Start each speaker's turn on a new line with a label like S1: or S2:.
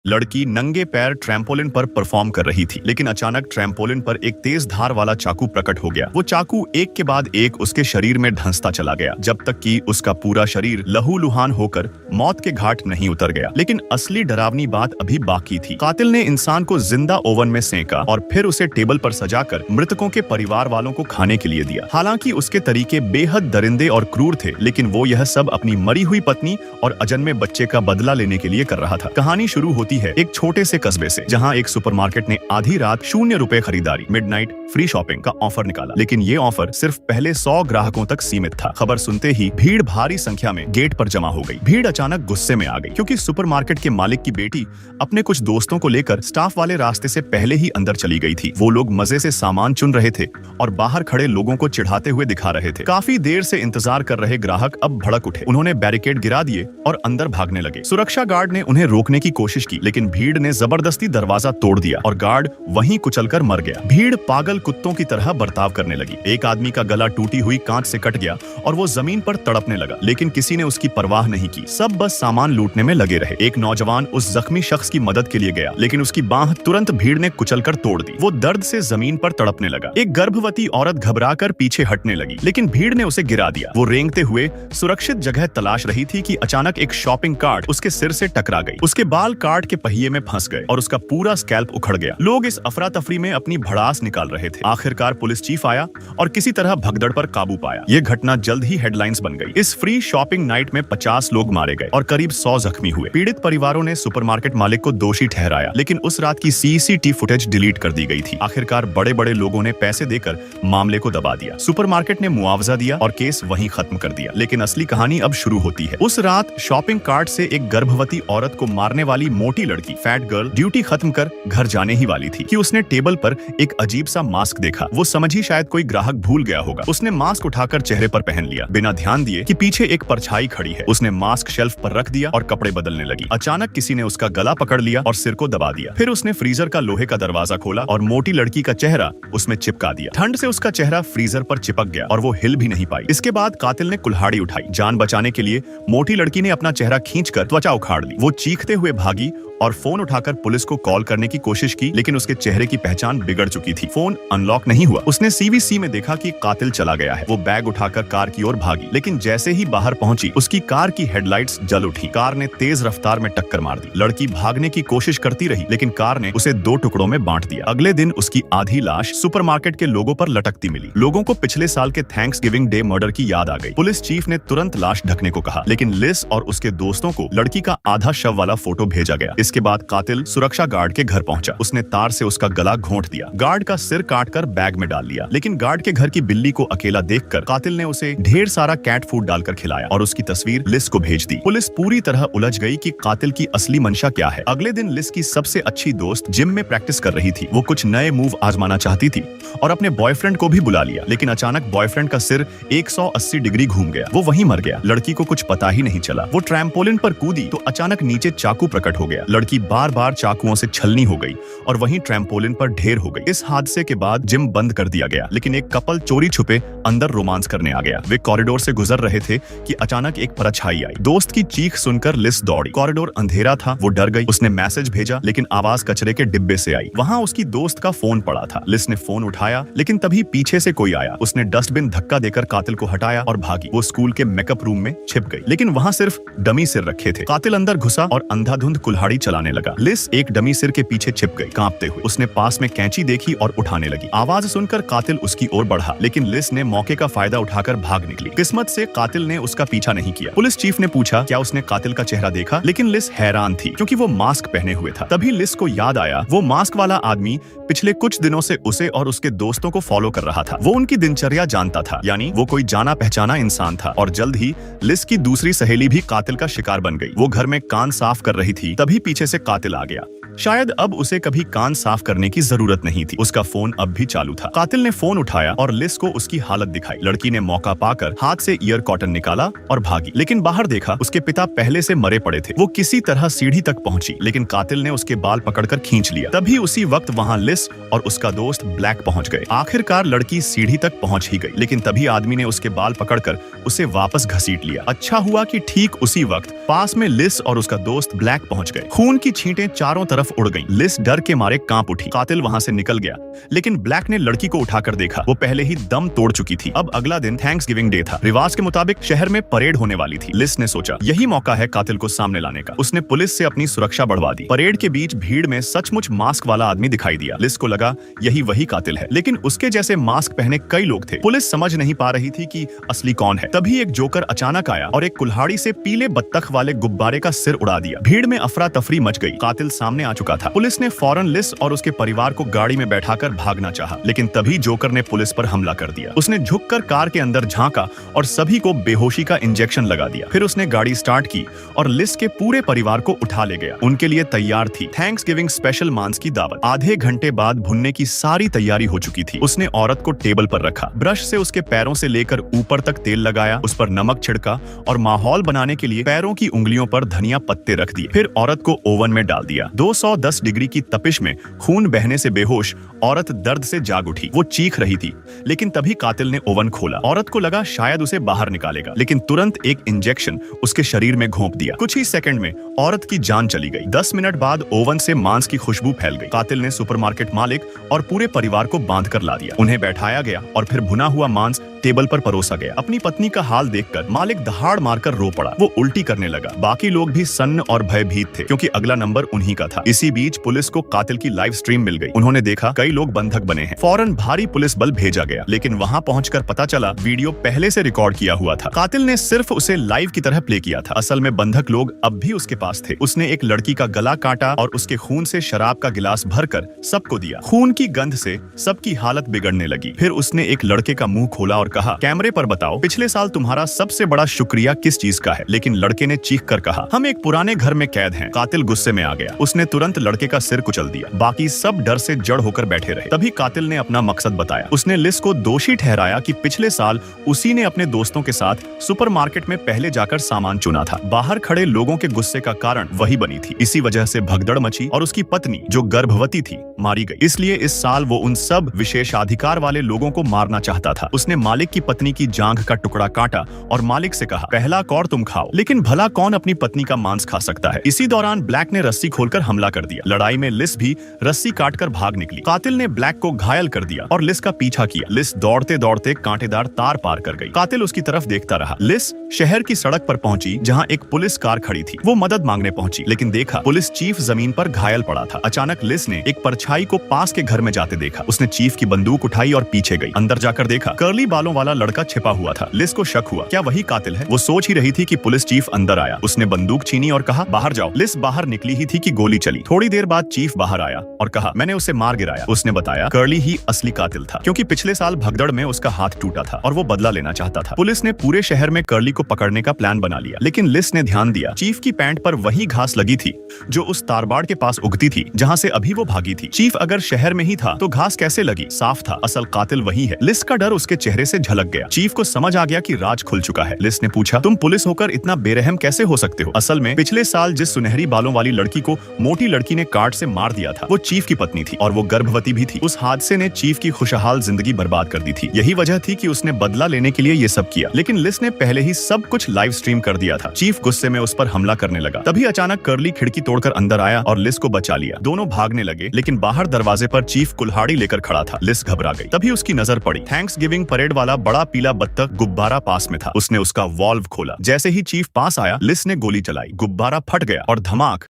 S1: लड़की नंगे पैर ट्रैम्पोलिन पर परफॉर्म कर रही थी, लेकिन अचानक ट्रैम्पोलिन पर एक तेज धार वाला चाकू प्रकट हो गया। वो चाकू एक के बाद एक उसके शरीर में धंसता चला गया, जब तक कि उसका पूरा शरीर लहूलुहान होकर मौत के घाट नहीं उतर गया। लेकिन असली डरावनी बात अभी बाकी थी। कातिल ने इंसान को जिंदा ओवन में सेंका और फिर उसे टेबल पर सजाकर मृतकों के परिवार वालों को खाने के लिए दिया। हालांकि उसके तरीके बेहद दरिंदे और क्रूर थे, लेकिन वो यह सब अपनी मरी हुई पत्नी और अजन्मे बच्चे का बदला लेने के लिए कर रहा था। कहानी शुरू होती है एक छोटे से कस्बे से, जहां एक सुपरमार्केट ने आधी रात ₹0 खरीदारी मिडनाइट फ्री शॉपिंग का ऑफर निकाला। लेकिन ये ऑफर सिर्फ पहले 100 ग्राहकों तक सीमित था। खबर सुनते ही भीड़ भारी संख्या में गेट पर जमा हो गई। भीड़ अचानक गुस्से में आ गई, क्योंकि सुपरमार्केट के मालिक की बेटी अपने कुछ दोस्तों को लेकर स्टाफ वाले रास्ते से पहले ही अंदर चली गई थी। वो लोग मजे से सामान चुन रहे थे और बाहर खड़े लोगों को चिढ़ाते हुए दिखा रहे थे। काफी देर से इंतजार कर रहे ग्राहक अब भड़क उठे। उन्होंने बैरिकेड गिरा दिए और अंदर भागने लगे। सुरक्षा गार्ड ने उन्हें रोकने की कोशिश की, लेकिन भीड़ ने जबरदस्ती दरवाजा तोड़ दिया और गार्ड वहीं कुचलकर मर गया। भीड़ पागल कुत्तों की तरह बर्ताव करने लगी। एक आदमी का गला टूटी हुई कांच से कट गया और वो जमीन पर तड़पने लगा, लेकिन किसी ने उसकी परवाह नहीं की। सब बस सामान लूटने में लगे रहे। एक नौजवान उस जख्मी शख्स की मदद के लिए गया, लेकिन उसकी बांह तुरंत भीड़ ने कुचलकर तोड़ दी। वो दर्द से जमीन पर तड़पने लगा। एक गर्भवती औरत घबराकर पीछे हटने लगी, लेकिन भीड़ ने उसे गिरा दिया। वो रेंगते हुए सुरक्षित जगह तलाश रही थी कि अचानक एक शॉपिंग कार्ट उसके सिर से टकरा गई। उसके बाल कार्ट के पहिए में फंस गए और उसका पूरा स्कैल्प उखड़ गया। लोग इस अफरा तफरी में अपनी भड़ास निकाल रहे थे। आखिरकार पुलिस चीफ आया और किसी तरह भगदड़ पर काबू पाया। ये घटना जल्द ही हेडलाइंस बन गई। इस फ्री शॉपिंग नाइट में 50 लोग मारे गए और करीब 100 जख्मी हुए। पीड़ित परिवारों ने सुपरमार्केट मालिक को दोषी ठहराया, लेकिन उस रात की सीसीटीवी फुटेज डिलीट कर दी गई थी। आखिरकार बड़े बड़े लोगों ने पैसे देकर मामले को दबा दिया। सुपरमार्केट ने मुआवजा दिया और केस वहीं खत्म कर दिया। लेकिन असली कहानी अब शुरू होती है। उस रात शॉपिंग कार्ट से एक गर्भवती औरत को मारने वाली मोटी लड़की फैट गर्ल ड्यूटी खत्म कर घर जाने ही वाली थी कि उसने टेबल पर एक अजीब सा मास्क देखा। वो समझी शायद कोई ग्राहक भूल गया होगा। उसने मास्क उठाकर चेहरे पर पहन लिया, बिना ध्यान दिए कि पीछे एक परछाई खड़ी है। उसने मास्क शेल्फ पर रख दिया और कपड़े बदलने लगी। अचानक किसी ने उसका गला पकड़ लिया और सिर को दबा दिया। फिर उसने फ्रीजर का लोहे का दरवाजा खोला और मोटी लड़की का चेहरा उसमें चिपका दिया। ठंड से उसका चेहरा फ्रीजर पर चिपक गया और वो हिल भी नहीं पाई। इसके बाद कातिल ने कुल्हाड़ी उठाई। जान बचाने के लिए मोटी लड़की ने अपना चेहरा खींचकर त्वचा उखाड़ ली। वो चीखते हुए भागी और फोन उठाकर पुलिस को कॉल करने की कोशिश की, लेकिन उसके चेहरे की पहचान बिगड़ चुकी थी। फोन अनलॉक नहीं हुआ। उसने सीवीसी में देखा कि कातिल चला गया है। वो बैग उठाकर कार की ओर भागी, लेकिन जैसे ही बाहर पहुंची उसकी कार की हेडलाइट्स जल उठी। कार ने तेज रफ्तार में टक्कर मार दी। लड़की भागने की कोशिश करती रही, लेकिन कार ने उसे 2 टुकड़ों में बांट दिया। अगले दिन उसकी आधी लाश सुपरमार्केट के लोगों पर लटकती मिली। लोगों को पिछले साल के थैंक्सगिविंग डे मर्डर की याद आ गई। पुलिस चीफ ने तुरंत लाश ढकने को कहा, लेकिन लिस और उसके दोस्तों को लड़की का आधा शव वाला फोटो भेजा गया। इसके बाद कातिल सुरक्षा गार्ड के घर पहुंचा। उसने तार से उसका गला घोंट दिया। गार्ड का सिर काटकर बैग में डाल लिया, लेकिन गार्ड के घर की बिल्ली को अकेला देखकर कातिल ने उसे ढेर सारा कैट फूड डालकर खिलाया और उसकी तस्वीर लिस को भेज दी। पुलिस पूरी तरह उलझ गई कि कातिल की असली मंशा क्या है। अगले दिन लिस की सबसे अच्छी दोस्त जिम में प्रैक्टिस कर रही थी। वो कुछ नए मूव आजमाना चाहती थी और अपने बॉयफ्रेंड को भी बुला लिया, लेकिन अचानक बॉयफ्रेंड का सिर 180 डिग्री घूम गया। वो वहीं मर गया। लड़की को कुछ पता ही नहीं चला। वो ट्रैम्पोलिन पर कूदी तो अचानक नीचे चाकू प्रकट हो गया। लड़की बार चाकुओं से छलनी हो गई और वहीं ट्रैम्पोलिन पर ढेर हो गई। इस हादसे के बाद जिम बंद कर दिया गया, लेकिन एक कपल चोरी छुपे अंदर रोमांस करने आ गया। वे कॉरिडोर से गुजर रहे थे कि अचानक एक परछाई आई। दोस्त की चीख सुनकर लिस दौड़ी। कॉरिडोर अंधेरा था। वो डर गई। उसने मैसेज भेजा, लेकिन आवाज कचरे के डिब्बे से आई। वहां उसकी दोस्त का फोन पड़ा था। लिस ने फोन उठाया, लेकिन तभी पीछे से कोई आया। उसने डस्टबिन धक्का देकर कातिल को हटाया और भागी। वो स्कूल के मेकअप रूम में छिप गई, लेकिन वहां सिर्फ डमी सिर रखे थे। कातिल अंदर घुसा और अंधाधुंध कुल्हाड़ी चलाने लगा। लिस एक डमी सिर के पीछे छिप गई, कांपते हुए। उसने पास में कैंची देखी और उठाने लगी। आवाज सुनकर कातिल उसकी ओर बढ़ा, लेकिन लिस ने मौके का फायदा उठाकर भाग निकली। किस्मत से कातिल ने उसका पीछा नहीं किया। पुलिस चीफ ने पूछा क्या उसने कातिल का चेहरा देखा, लेकिन लिस हैरान थी, क्योंकि वो मास्क पहने हुए था। तभी लिस को याद आया वो मास्क वाला आदमी पिछले कुछ दिनों से उसे और उसके दोस्तों को फॉलो कर रहा था। वो उनकी दिनचर्या जानता था, यानी वो कोई जाना पहचाना इंसान था। और जल्द ही लिस की दूसरी सहेली भी कातिल का शिकार बन गई। वो घर में कान साफ कर रही थी, तभी पीछे से कातिल आ गया। शायद अब उसे कभी कान साफ करने की जरूरत नहीं थी। उसका फोन अब भी चालू था। कातिल ने फोन उठाया और लिस को उसकी हालत दिखाई। लड़की ने मौका पाकर हाथ से ईयर कॉटन निकाला और भागी, लेकिन बाहर देखा उसके पिता पहले से मरे पड़े थे। वो किसी तरह सीढ़ी तक पहुंची, लेकिन कातिल ने उसके बाल पकड़कर खींच लिया। तभी उसी वक्त वहां लिस और उसका दोस्त ब्लैक पहुंच गए। आखिरकार लड़की सीढ़ी तक पहुंच ही गई, लेकिन तभी आदमी ने उसके बाल पकड़कर उसे वापस घसीट लिया। अच्छा हुआ कि ठीक उसी वक्त पास में लिस और उसका दोस्त ब्लैक पहुंच गए। खून की छींटें चारों तरफ उड़ गईं। लिस डर के मारे कांप उठी। कातिल वहां से निकल गया, लेकिन ब्लैक ने लड़की को उठाकर देखा। वो पहले ही दम तोड़ चुकी थी। अब अगला दिन थैंक्सगिविंग डे था। रिवाज के मुताबिक शहर में परेड होने वाली थी। लिस ने सोचा यही मौका है कातिल को सामने लाने का। उसने पुलिस से अपनी सुरक्षा बढ़वा दी। परेड के बीच भीड़ में सचमुच मास्क वाला आदमी दिखाई दिया। लिस को लगा यही वही कातिल है, लेकिन उसके जैसे मास्क पहने कई लोग थे। पुलिस समझ नहीं पा रही थी कि असली कौन है। तभी एक जोकर अचानक आया और एक कुल्हाड़ी से पीले बत्तख वाले गुब्बारे का सिर उड़ा दिया। भीड़ में अफरा तफरी मच गई। कातिल सामने आ चुका था। पुलिस ने फौरन लिस और उसके परिवार को गाड़ी में बैठाकर भागना चाहा, लेकिन तभी जोकर ने पुलिस पर हमला कर दिया। उसने झुककर कार के अंदर झांका और सभी को बेहोशी का इंजेक्शन लगा दिया। फिर उसने गाड़ी स्टार्ट की और लिस के पूरे परिवार को उठा ले गया। उनके लिए तैयार थी थैंक्सगिविंग स्पेशल मांस की दावत। आधे घंटे बाद भुनने की सारी तैयारी हो चुकी थी। उसने औरत को टेबल पर रखा, ब्रश से उसके पैरों से लेकर ऊपर तक तेल लगाया, उस पर नमक छिड़का और माहौल बनाने के लिए पैरों की उंगलियों पर धनिया पत्ते रख दिए। फिर औरत को ओवन में डाल दिया। 210 डिग्री की तपिश में खून बहने से बेहोश औरत दर्द से जाग उठी। वो चीख रही थी, लेकिन तभी कातिल ने ओवन खोला। औरत को लगा शायद उसे बाहर निकालेगा, लेकिन तुरंत एक इंजेक्शन उसके शरीर में घोंप दिया। कुछ ही सेकंड में औरत की जान चली गई। 10 मिनट बाद ओवन से मांस की खुशबू फैल गई। कातिल ने सुपरमार्केट मालिक और पूरे परिवार को बांध कर ला दिया। उन्हें बैठाया गया और फिर भुना हुआ मांस टेबल पर परोसा गया। अपनी पत्नी का हाल देखकर मालिक दहाड़ मारकर रो पड़ा। वो उल्टी करने लगा। बाकी लोग भी सन्न और भयभीत थे, क्योंकि अगला नंबर उन्हीं का था। इसी बीच पुलिस को कातिल की लाइव स्ट्रीम मिल गई। उन्होंने देखा कई लोग बंधक बने हैं। फौरन भारी पुलिस बल भेजा गया, लेकिन वहां पहुंचकर पता चला वीडियो पहले से रिकॉर्ड किया हुआ था। कातिल ने सिर्फ उसे लाइव की तरह प्ले किया था। असल में बंधक लोग अब भी उसके पास थे। उसने एक लड़की का गला काटा और उसके खून से शराब का गिलास भरकर सबको दिया। खून की गंध से सबकी हालत बिगड़ने लगी। फिर उसने एक लड़के का मुंह खोला और कहा, कैमरे पर बताओ पिछले साल तुम्हारा सबसे बड़ा शुक्रिया किस चीज का है। लेकिन लड़के ने चीख कर कहा, हम एक पुराने घर में कैद हैं। कातिल गुस्से में आ गया। उसने तुरंत लड़के का सिर कुचल दिया। बाकी सब डर से जड़ होकर बैठे रहे। तभी कातिल ने अपना मकसद बताया। उसने लिस को दोषी ठहराया कि पिछले साल उसी ने अपने दोस्तों के साथ सुपरमार्केट में पहले जाकर सामान चुना था। बाहर खड़े लोगों के गुस्से का कारण वही बनी थी। इसी वजह से भगदड़ मची और उसकी पत्नी, जो गर्भवती थी, मारी गई। इसलिए इस साल वो उन सब विशेषाधिकार वाले लोगों को मारना चाहता था। उसने मालिक की पत्नी की जांघ का टुकड़ा काटा और मालिक से कहा, पहला कौर तुम खाओ। लेकिन भला कौन अपनी पत्नी का मांस खा सकता है। इसी दौरान ब्लैक ने रस्सी खोलकर हमला कर दिया। लड़ाई में लिस भी रस्सी काटकर भाग निकली। कातिल ने ब्लैक को घायल कर दिया और लिस का पीछा किया। लिस दौड़ते दौड़ते कांटेदार तार पार कर गई। कातिल उसकी तरफ देखता रहा। लिस शहर की सड़क पर पहुंची, जहां एक पुलिस कार खड़ी थी। वो मदद मांगने पहुंची, लेकिन देखा पुलिस चीफ जमीन पर घायल पड़ा था। अचानक लिस ने एक परछाई को पास के घर में जाते देखा। उसने चीफ की बंदूक उठाई और पीछे गई। अंदर जाकर देखा कर्ली बालों वाला लड़का छिपा हुआ था। लिस को शक हुआ, क्या वही कातिल है। वो सोच ही रही थी कि पुलिस चीफ अंदर आया। उसने बंदूक छीनी और कहा, बाहर जाओ। लिस बाहर निकली ही थी कि गोली चली। थोड़ी देर बाद चीफ बाहर आया और कहा, मैंने उसे मार गिराया। उसने बताया कर्ली ही असली कातिल था, क्योंकि पिछले साल भगदड़ में उसका हाथ टूटा था और वो बदला लेना चाहता था। पुलिस ने पूरे शहर में कर्ली को पकड़ने का प्लान बना लिया, लेकिन लिस ने ध्यान दिया चीफ की पैंट पर वही घास लगी थी जो उस तारबाड़ के पास उगती थी, जहाँ से अभी वो भागी थी। चीफ अगर शहर में ही था तो घास कैसे लगी। साफ था असल कातिल वही है। लिस का डर उसके चेहरे से झलक गया। चीफ को समझ आ गया कि राज खुल चुका है। लिस ने पूछा, तुम पुलिस होकर इतना बेरहम कैसे हो सकते हो। असल में पिछले साल जिस सुनहरी बालों वाली लड़की को मोटी लड़की ने काट से मार दिया था, वो चीफ की पत्नी थी और वो गर्भवती भी थी। उस हादसे ने चीफ की खुशहाल जिंदगी बर्बाद कर दी थी। यही वजह थी कि उसने बदला लेने के लिए ये सब किया। लेकिन लिस ने पहले ही सब कुछ लाइव स्ट्रीम कर दिया था। चीफ गुस्से में उस पर हमला करने लगा। तभी अचानक कर्ली खिड़की तोड़कर अंदर आया और लिस को बचा लिया। दोनों भागने लगे, लेकिन बाहर दरवाजे पर चीफ कुल्हाड़ी लेकर खड़ा था। लिस घबरा गई। तभी उसकी नजर पड़ी थैंक्सगिविंग परेड वाला बड़ा पीला बत्तख गुब्बारा पास में था। उसने उसका वॉल्व खोला। जैसे ही चीफ पास आया, लिस ने गोली चलाई। गुब्बारा फट गया और धमाक